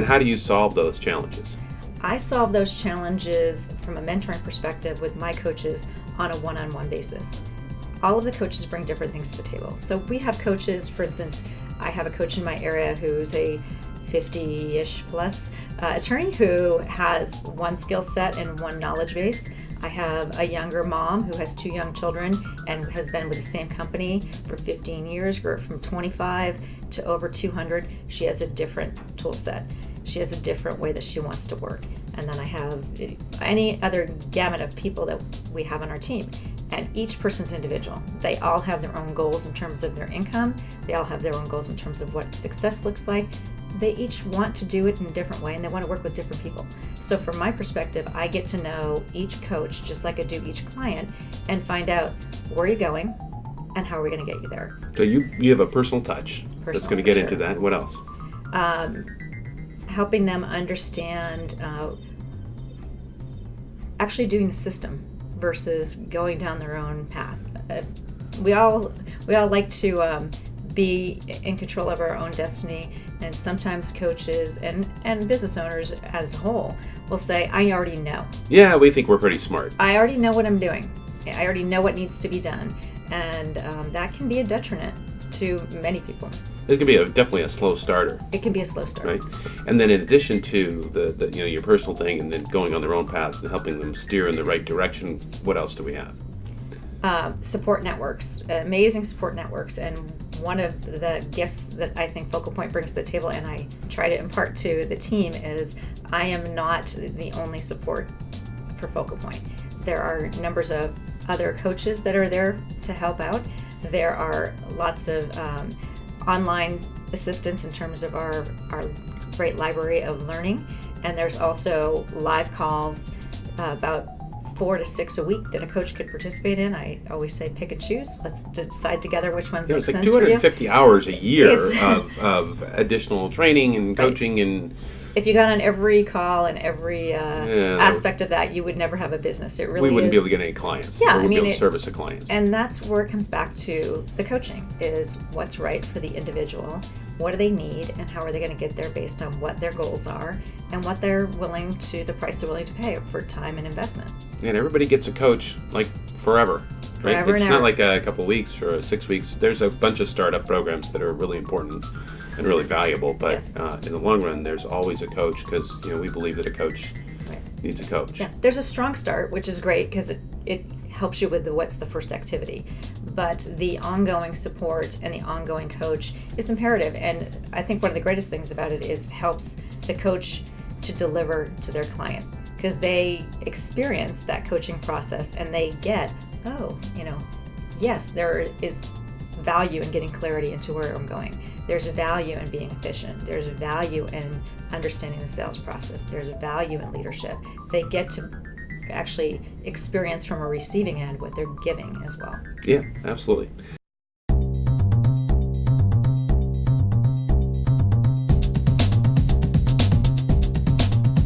And how do you solve those challenges? I solve those challenges from a mentoring perspective with my coaches on a one-on-one basis. All of the coaches bring different things to the table. So we have coaches, for instance, I have a coach in my area who's a 50-ish plus attorney who has one skill set and one knowledge base. I have a younger mom who has 2 young children and has been with the same company for 15 years, grew from 25 to over 200. She has a different tool set. She has a different way that she wants to work. And then I have any other gamut of people that we have on our team. And each person's individual. They all have their own goals in terms of their income. They all have their own goals in terms of what success looks like. They each want to do it in a different way, and they want to work with different people. So from my perspective, I get to know each coach just like I do each client and find out where you're going and how are we going to get you there. So you have a personal touch. That's going to get into that. What else? Helping them understand actually doing the system versus going down their own path. We all like to be in control of our own destiny, and sometimes coaches and business owners as a whole will say, I already know. Yeah, we think we're pretty smart. I already know what I'm doing. I already know what needs to be done, and that can be a detriment to many people. It can be definitely a slow starter. It can be a slow start. Right? And then in addition to the your personal thing and then going on their own paths and helping them steer in the right direction, what else do we have? Support networks, amazing support networks. And one of the gifts that I think FocalPoint brings to the table, and I try to impart to the team, is I am not the only support for FocalPoint. There are numbers of other coaches that are there to help out. There are lots of online assistance in terms of our great library of learning, and there's also live calls, about 4 to 6 a week that a coach could participate in. I always say pick and choose. Let's decide together which ones make it's like sense for you. 250 hours a year of additional training and coaching. Right. And if you got on every call and every aspect of that, you would never have a business. It really we wouldn't is, be able to get any clients. Yeah, we wouldn't be able to service the clients. And that's where it comes back to the coaching, is what's right for the individual, what do they need, and how are they going to get there based on what their goals are and what they're willing to, the price they're willing to pay for time and investment. And everybody gets a coach like forever. Right? Forever It's and not ever. like a couple weeks or 6 weeks. There's a bunch of startup programs that are really important and really valuable, but Yes. In the long run, there's always a coach because we believe that a coach needs a coach. Yeah, there's a strong start, which is great because it helps you with what's the first activity. But the ongoing support and the ongoing coach is imperative. And I think one of the greatest things about it is it helps the coach to deliver to their client, because they experience that coaching process and they get, yes, there is value in getting clarity into where I'm going. There's a value in being efficient. There's a value in understanding the sales process. There's a value in leadership. They get to actually experience from a receiving end what they're giving as well. Yeah, absolutely.